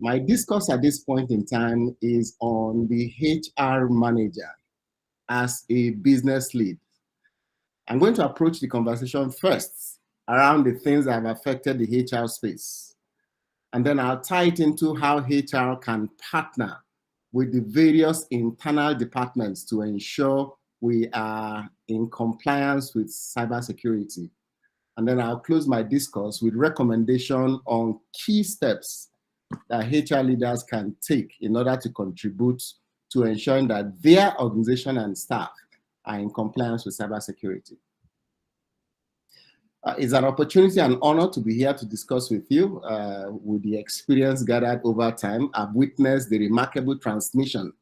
My discourse at this point in time is on the HR manager as a business lead. I'm going to approach the conversation first around the things that have affected the HR space. And then I'll tie it into how HR can partner with the various internal departments to ensure we are in compliance with cybersecurity. And then I'll close my discourse with recommendation on key steps that HR leaders can take in order to contribute to ensuring that their organization and staff are in compliance with cybersecurity. It's an opportunity and honor to be here to discuss with you with the experience gathered over time. I've witnessed the remarkable transmission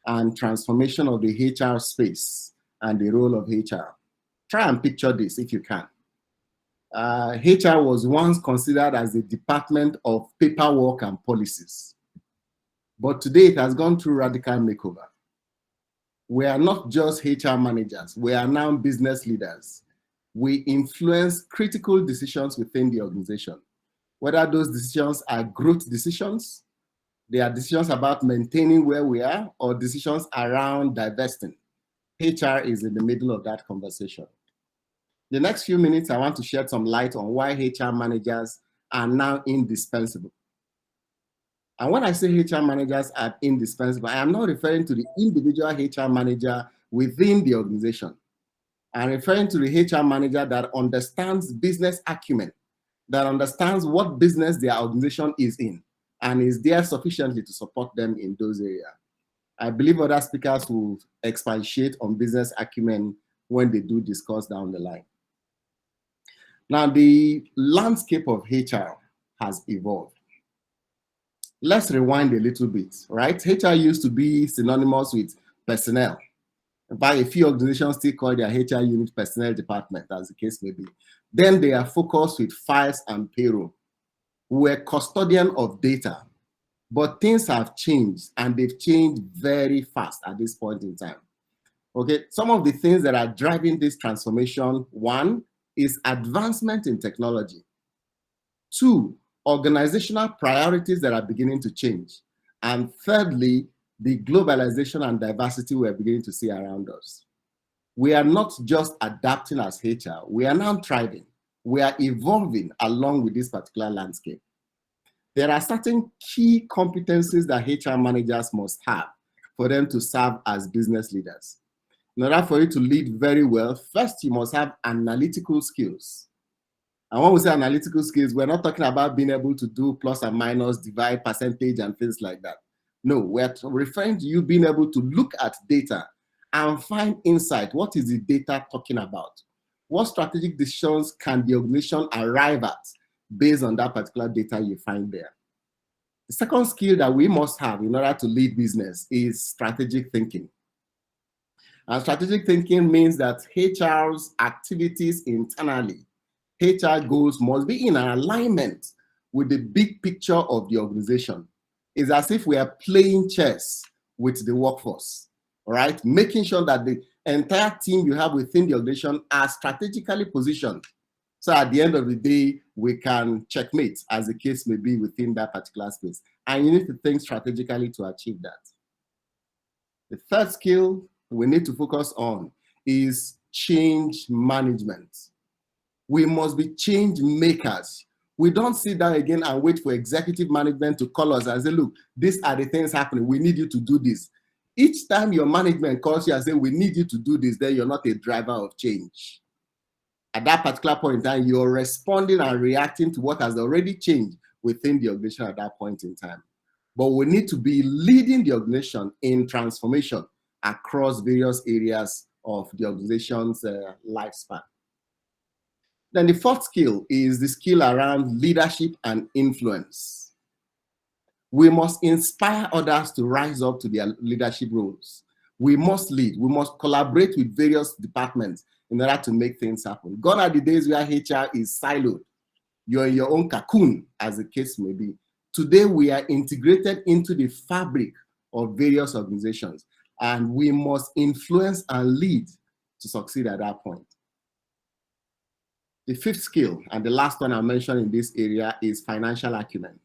and transformation of the HR space and the role of HR. Try and picture this if you can. HR was once considered as the department of paperwork and policies. But today it has gone through radical makeover. We are not just HR managers, we are now business leaders. We influence critical decisions within the organization. Whether those decisions are growth decisions, they are decisions about maintaining where we are, or decisions around divesting. HR is in the middle of that conversation. The next few minutes, I want to shed some light on why HR managers are now indispensable. And when I say HR managers are indispensable, I am not referring to the individual HR manager within the organization. I'm referring to the HR manager that understands business acumen, that understands what business their organization is in, and is there sufficiently to support them in those areas. I believe other speakers will expatiate on business acumen when they do discuss down the line. Now, the landscape of HR has evolved. Let's rewind a little bit, right? HR used to be synonymous with personnel. In fact, a few organizations still call their HR unit personnel department, as the case may be. Then they are focused with files and payroll. We're custodian of data, but things have changed, and they've changed very fast at this point in time. Okay, some of the things that are driving this transformation: one is advancement in technology. Two, organizational priorities that are beginning to change. And thirdly, the globalization and diversity we're beginning to see around us. We are not just adapting as HR, we are now thriving. We are evolving along with this particular landscape. There are certain key competencies that HR managers must have for them to serve as business leaders. In order for you to lead very well, first you must have analytical skills. And when we say analytical skills, we're not talking about being able to do plus and minus, divide, percentage, and things like that. No, we're referring to you being able to look at data and find insight. What is the data talking about? What strategic decisions can the organization arrive at based on that particular data you find there? The second skill that we must have in order to lead business is strategic thinking. And strategic thinking means that HR's activities internally, HR goals must be in alignment with the big picture of the organization. It's as if we are playing chess with the workforce, all right? Making sure that the entire team you have within the organization are strategically positioned. So at the end of the day, we can checkmate, as the case may be, within that particular space. And you need to think strategically to achieve that. The third skill we need to focus on is change management. We must be change makers. We don't sit down again and wait for executive management to call us and say, look, these are the things happening. We need you to do this. Each time your management calls you and says, we need you to do this, then you're not a driver of change. At that particular point in time, you're responding and reacting to what has already changed within the organization at that point in time. But we need to be leading the organization in transformation across various areas of the organization's lifespan. Then the fourth skill is the skill around leadership and influence. We must inspire others to rise up to their leadership roles. We must lead. We must collaborate with various departments in order to make things happen. Gone are the days where HR is siloed. You're in your own cocoon, as the case may be. Today, we are integrated into the fabric of various organizations, and we must influence and lead to succeed at that point. The fifth skill, and the last one I mentioned in this area, is financial acumen.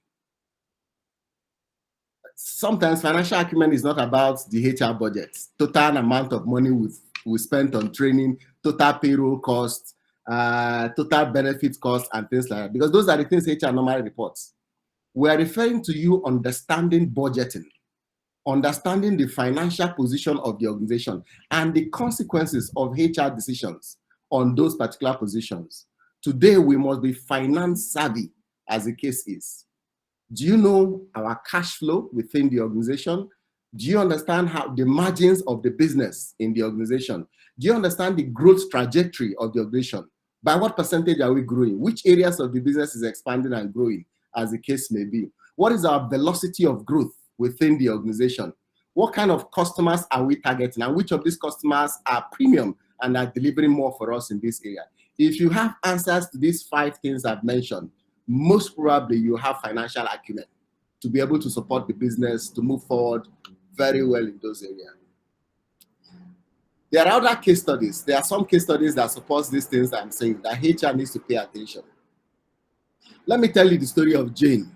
Sometimes financial acumen is not about the HR budget, total amount of money we spent on training, total payroll costs, total benefit costs, and things like that. Because those are the things HR normally reports. We are referring to you understanding budgeting, understanding the financial position of the organization, and the consequences of HR decisions on those particular positions. Today, we must be finance savvy, as the case is. Do you know our cash flow within the organization? Do you understand how the margins of the business in the organization? Do you understand the growth trajectory of the organization? By what percentage are we growing? Which areas of the business is expanding and growing, as the case may be? What is our velocity of growth within the organization? What kind of customers are we targeting? And which of these customers are premium and are delivering more for us in this area? If you have answers to these 5 things I've mentioned, most probably you have financial acumen to be able to support the business to move forward very well in those areas. There are other case studies. There are some case studies that support these things I'm saying, that HR needs to pay attention. Let me tell you the story of Jane.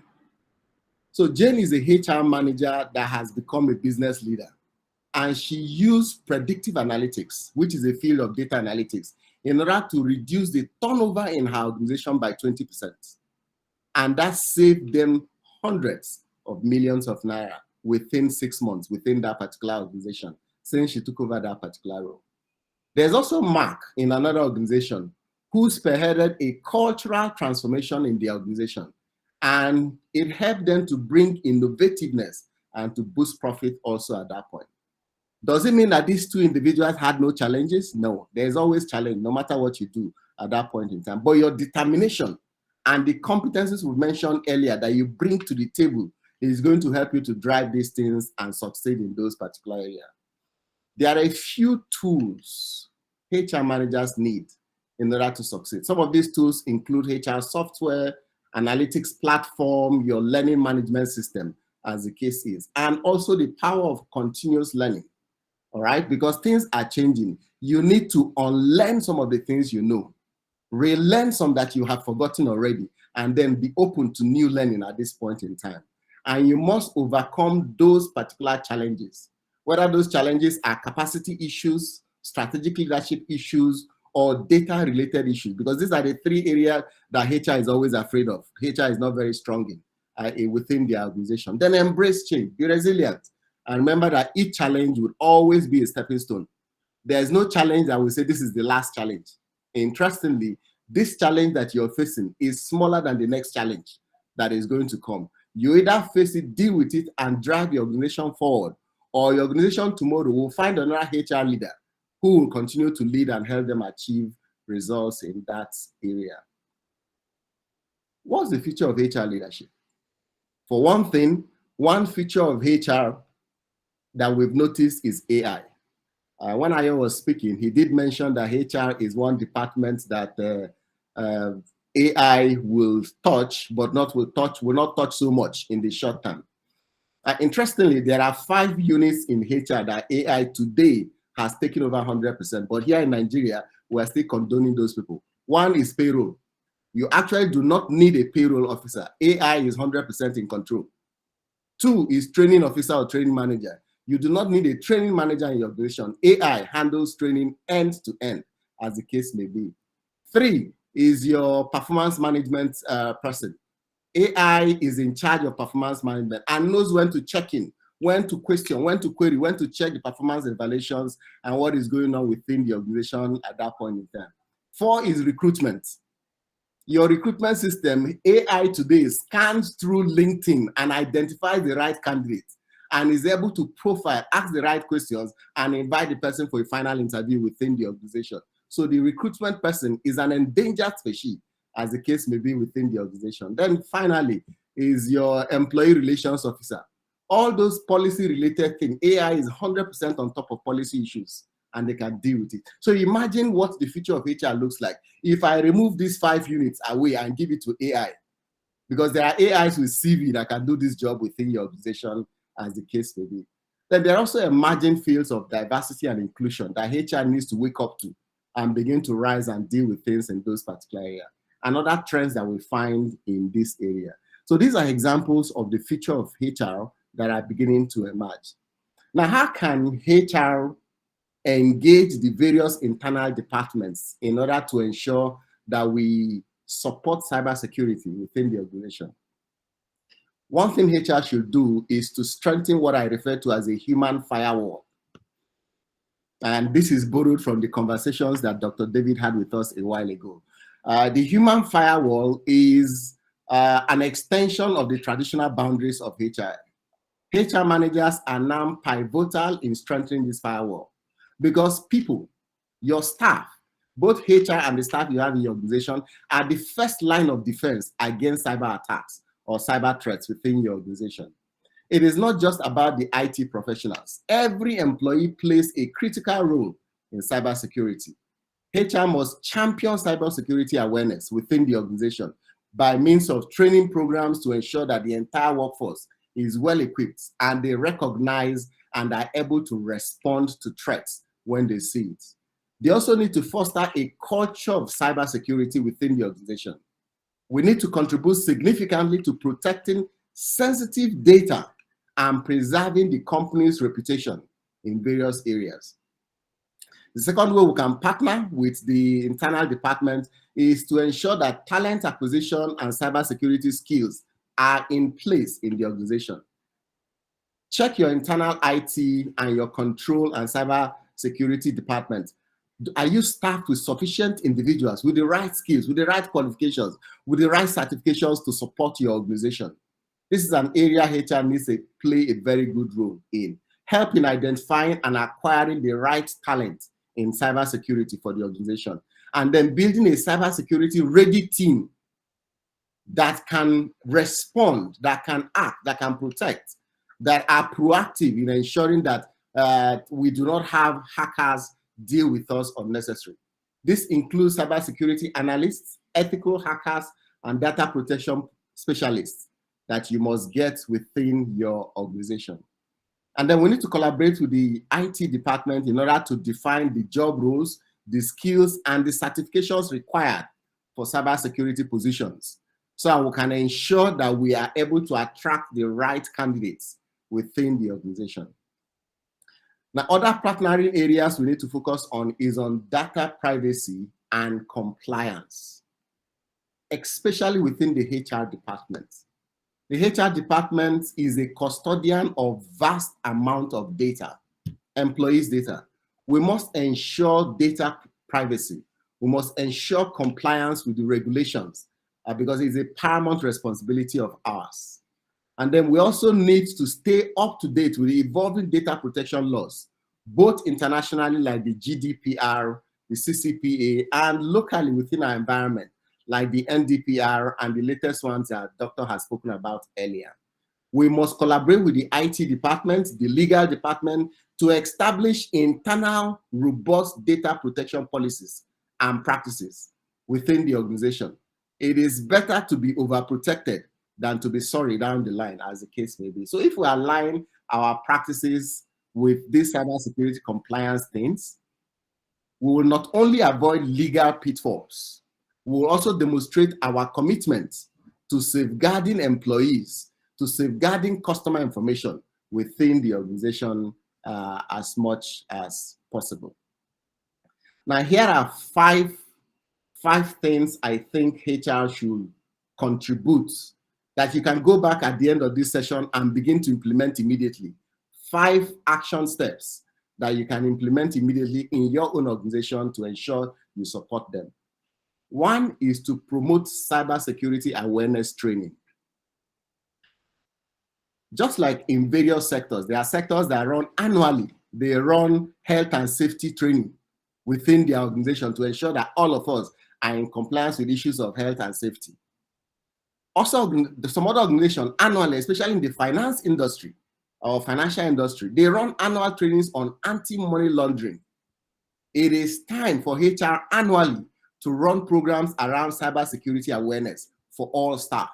So Jane is a HR manager that has become a business leader. And she used predictive analytics, which is a field of data analytics, in order to reduce the turnover in her organization by 20%. And that saved them hundreds of millions of naira within 6 months, within that particular organization, since she took over that particular role. There's also Mark in another organization who spearheaded a cultural transformation in the organization. And it helped them to bring innovativeness and to boost profit also at that point. Does it mean that these 2 individuals had no challenges? No, there's always challenge, no matter what you do at that point in time. But your determination and the competencies we mentioned earlier that you bring to the table is going to help you to drive these things and succeed in those particular areas. There are a few tools HR managers need in order to succeed. Some of these tools include HR software, analytics platform, your learning management system, as the case is, and also the power of continuous learning. All right, because things are changing. You need to unlearn some of the things you know, relearn some that you have forgotten already, and then be open to new learning at this point in time. And you must overcome those particular challenges, whether those challenges are capacity issues, strategic leadership issues, or data-related issues, because these are the 3 areas that HR is always afraid of. HR is not very strong in within the organization. Then embrace change, be resilient, and remember that each challenge would always be a stepping stone. There's no challenge that will say this is the last challenge. Interestingly, this challenge that you're facing is smaller than the next challenge that is going to come. You either face it, deal with it, and drive your organization forward, or your organization tomorrow will find another HR leader who will continue to lead and help them achieve results in that area. What's the future of HR leadership? For one thing, one feature of HR that we've noticed is AI. When Ayo was speaking, he did mention that HR is one department that AI will touch, but will not touch so much in the short term. Interestingly, there are 5 units in HR that AI today has taken over 100%, but here in Nigeria, we're still condoning those people. One is payroll. You actually do not need a payroll officer. AI is 100% in control. 2 is training officer or training manager. You do not need a training manager in your organization. AI handles training end to end, as the case may be. 3 is your performance management person. AI is in charge of performance management and knows when to check in, when to question, when to query, when to check the performance evaluations and what is going on within the organization at that point in time. 4 is recruitment. Your recruitment system, AI today, scans through LinkedIn and identifies the right candidate and is able to profile, ask the right questions, and invite the person for a final interview within the organization. So the recruitment person is an endangered species, as the case may be within the organization. Then finally is your employee relations officer. All those policy-related things, AI is 100% on top of policy issues, and they can deal with it. So imagine what the future of HR looks like if I remove these 5 units away and give it to AI, because there are AIs with CV that can do this job within your organization, as the case may be. Then there are also emerging fields of diversity and inclusion that HR needs to wake up to and begin to rise and deal with things in those particular areas, and other trends that we find in this area. So these are examples of the future of HR that are beginning to emerge. Now, how can HR engage the various internal departments in order to ensure that we support cybersecurity within the organization? One thing HR should do is to strengthen what I refer to as a human firewall. And this is borrowed from the conversations that Dr. David had with us a while ago. The human firewall is an extension of the traditional boundaries of HR. HR managers are now pivotal in strengthening this firewall because people, your staff, both HR and the staff you have in your organization, are the first line of defense against cyber attacks or cyber threats within your organization. It is not just about the IT professionals. Every employee plays a critical role in cybersecurity. HR must champion cybersecurity awareness within the organization by means of training programs to ensure that the entire workforce is well equipped and they recognize and are able to respond to threats when they see it. They also need to foster a culture of cybersecurity within the organization. We need to contribute significantly to protecting sensitive data and preserving the company's reputation in various areas. The second way we can partner with the internal department is to ensure that talent acquisition and cybersecurity skills are in place in the organization. Check your internal IT and your control and cybersecurity department. Are you staffed with sufficient individuals with the right skills, with the right qualifications, with the right certifications to support your organization? This is an area HR needs to play a very good role in, help in identifying and acquiring the right talent in cybersecurity for the organization, and then building a cybersecurity ready team that can respond, that can act, that can protect, that are proactive in ensuring that we do not have hackers deal with us unnecessarily. This includes cybersecurity analysts, ethical hackers, and data protection specialists that you must get within your organization. And then we need to collaborate with the IT department in order to define the job roles, the skills, and the certifications required for cybersecurity positions, so we can ensure that we are able to attract the right candidates within the organization. Now, other partnering areas we need to focus on is on data privacy and compliance, especially within the HR department. The HR department is a custodian of vast amount of data, employees' data. We must ensure data privacy. We must ensure compliance with the regulations because it's a paramount responsibility of ours. And then we also need to stay up to date with the evolving data protection laws, both internationally like the GDPR, the CCPA, and locally within our environment, like the NDPR and the latest ones that Dr. has spoken about earlier. We must collaborate with the IT department, the legal department, to establish internal robust data protection policies and practices within the organization. It is better to be overprotected than to be sorry down the line, as the case may be. So if we align our practices with these cybersecurity compliance things, we will not only avoid legal pitfalls, we will also demonstrate our commitment to safeguarding employees, to safeguarding customer information within the organization as much as possible. Now, here are five things I think HR should contribute that you can go back at the end of this session and begin to implement immediately. 5 action steps that you can implement immediately in your own organization to ensure you support them. One is to promote cybersecurity awareness training. Just like in various sectors, there are sectors that run annually. They run health and safety training within their organization to ensure that all of us are in compliance with issues of health and safety. Also, some other organizations annually, especially in the finance industry or financial industry, they run annual trainings on anti-money laundering. It is time for HR annually to run programs around cybersecurity awareness for all staff,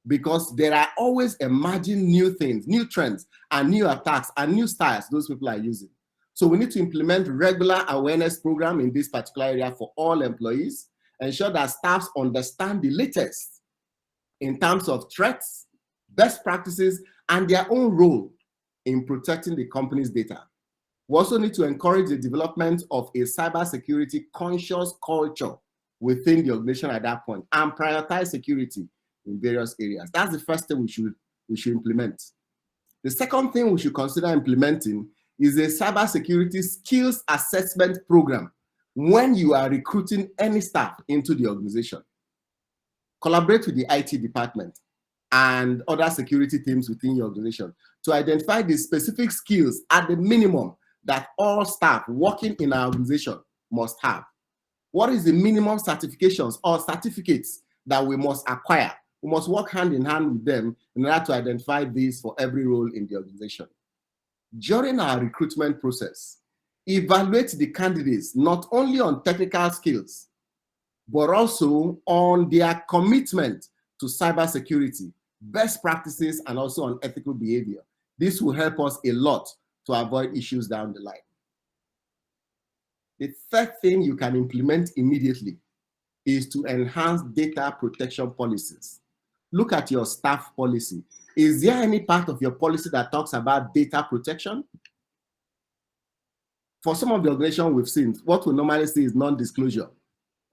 because there are always emerging new things, new trends, and new attacks and new styles those people are using. So we need to implement regular awareness program in this particular area for all employees, ensure that staffs understand the latest in terms of threats, best practices, and their own role in protecting the company's data. We also need to encourage the development of a cybersecurity conscious culture within the organization at that point and prioritize security in various areas. That's the first thing we should implement. The second thing we should consider implementing is a cybersecurity skills assessment program when you are recruiting any staff into the organization. Collaborate with the IT department and other security teams within your organization to identify the specific skills at the minimum that all staff working in our organization must have. What is the minimum certifications or certificates that we must acquire? We must work hand in hand with them in order to identify these for every role in the organization. During our recruitment process, evaluate the candidates not only on technical skills, but also on their commitment to cybersecurity, best practices, and also on ethical behavior. This will help us a lot to avoid issues down the line. The third thing you can implement immediately is to enhance data protection policies. Look at your staff policy. Is there any part of your policy that talks about data protection? For some of the organizations we've seen, what we normally see is non-disclosure.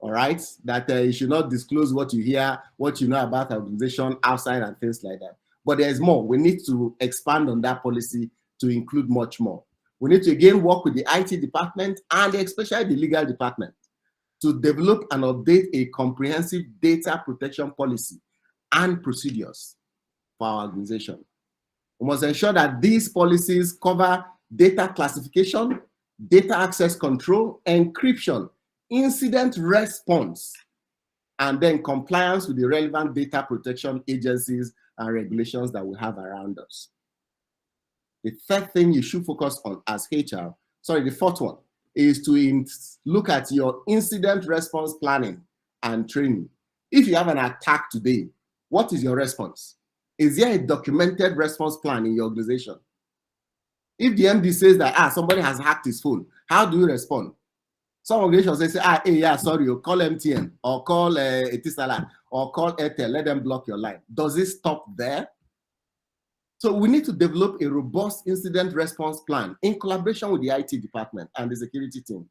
All right, that you should not disclose what you hear, what you know about the organization outside and things like that. But there's more. We need to expand on that policy to include much more. We need to again work with the IT department and especially the legal department to develop and update a comprehensive data protection policy and procedures for our organization. We must ensure that these policies cover data classification, data access control, encryption, incident response, and then compliance with the relevant data protection agencies and regulations that we have around us. The third thing you should focus on as HR, the fourth one, is to look at your incident response planning and training. If you have an attack today, what is your response? Is there a documented response plan in your organization? If the MD says that somebody has hacked his phone, how do you respond? Some organizations, they say, hey, yeah, sorry, you call MTN or call Etisalat or call Airtel, let them block your line. Does it stop there? So we need to develop a robust incident response plan in collaboration with the IT department and the security team.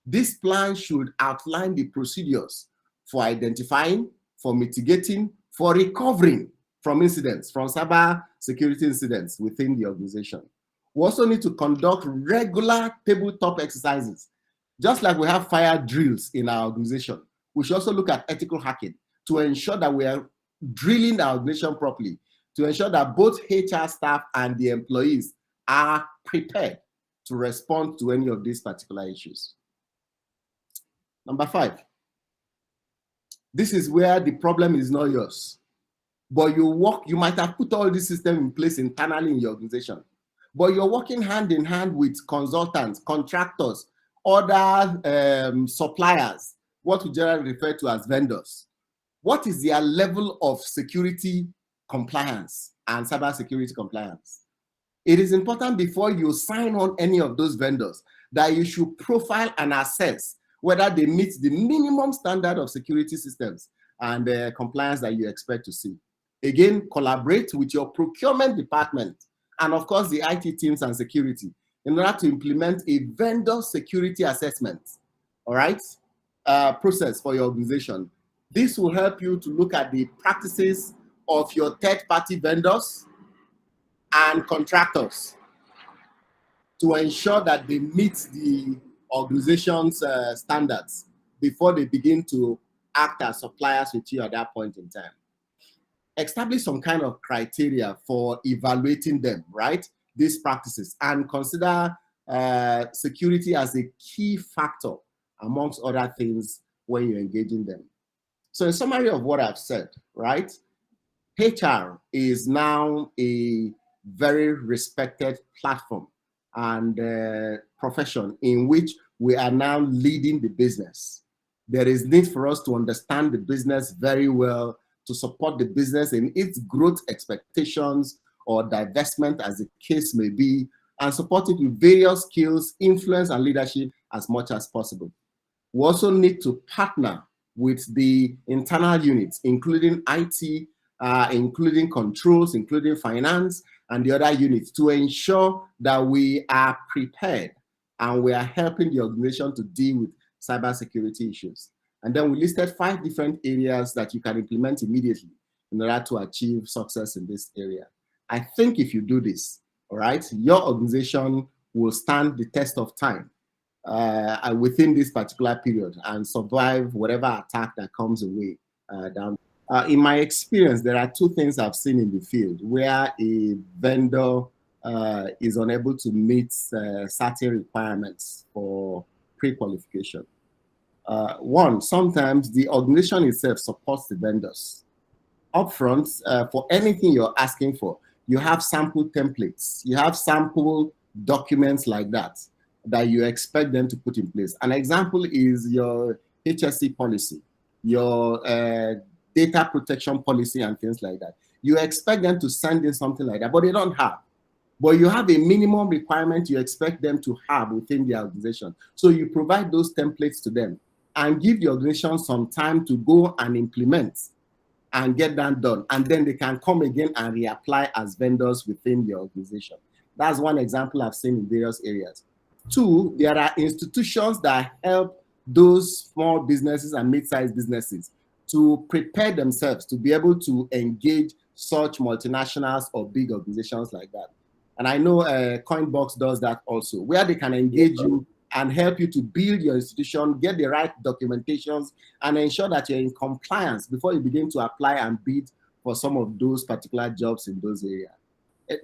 This plan should outline the procedures for identifying, for mitigating, for recovering from incidents, from cyber security incidents within the organization. We also need to conduct regular tabletop exercises. Just like we have fire drills in our organization, we should also look at ethical hacking to ensure that we are drilling our organization properly, to ensure that both HR staff and the employees are prepared to respond to any of these particular issues. Number 5, this is where the problem is not yours, but you might have put all this system in place internally in your organization, but you're working hand in hand with consultants, contractors, other suppliers, what we generally refer to as vendors. What is their level of security compliance and cybersecurity compliance? It is important before you sign on any of those vendors that you should profile and assess whether they meet the minimum standard of security systems and compliance that you expect to see. Again, collaborate with your procurement department and of course the IT teams and security in order to implement a vendor security assessment, all right, process for your organization. This will help you to look at the practices of your third-party vendors and contractors to ensure that they meet the organization's standards before they begin to act as suppliers with you at that point in time. Establish some kind of criteria for evaluating them, right? These practices, and consider security as a key factor amongst other things when you engage in them. So in summary of what I've said, right? HR is now a very respected platform and profession in which we are now leading the business. There is need for us to understand the business very well, to support the business in its growth expectations or divestment as the case may be, and support it with various skills, influence, and leadership as much as possible. We also need to partner with the internal units, including IT, including controls, including finance, and the other units to ensure that we are prepared and we are helping the organization to deal with cybersecurity issues. And then we listed 5 different areas that you can implement immediately in order to achieve success in this area. I think if you do this, all right, your organization will stand the test of time within this particular period and survive whatever attack that comes away down. In my experience, there are 2 things I've seen in the field where a vendor is unable to meet certain requirements for pre-qualification. One, sometimes the organization itself supports the vendors. Upfront, for anything you're asking for, you have sample templates, you have sample documents like that you expect them to put in place. An example is your HSE policy, your data protection policy and things like that. You expect them to send in something like that, but they don't have. But you have a minimum requirement you expect them to have within the organization. So you provide those templates to them and give the organization some time to go and implement and get that done. And then they can come again and reapply as vendors within the organization. That's one example I've seen in various areas. 2, there are institutions that help those small businesses and mid-sized businesses to prepare themselves to be able to engage such multinationals or big organizations like that. And I know Coinbox does that also, where they can engage you and help you to build your institution, get the right documentations, and ensure that you're in compliance before you begin to apply and bid for some of those particular jobs in those areas.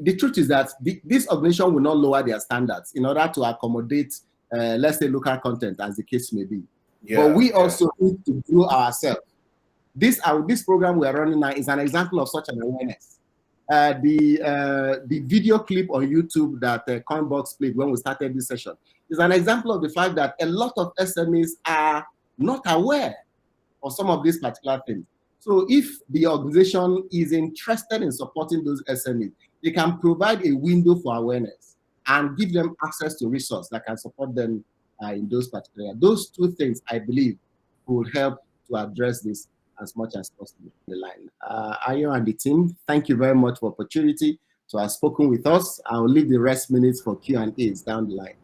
The truth is that this organization will not lower their standards in order to accommodate, let's say, local content, as the case may be. But we also need to grow ourselves. This program we are running now is an example of such an awareness. The video clip on YouTube that Coinbox played when we started this session is an example of the fact that a lot of SMEs are not aware of some of these particular things. So if the organization is interested in supporting those SMEs, they can provide a window for awareness and give them access to resources that can support them in those particular. Those 2 things, I believe, will help to address this as much as possible in the line. Ayo and the team, thank you very much for the opportunity to have spoken with us. I will leave the rest minutes for Q&As down the line.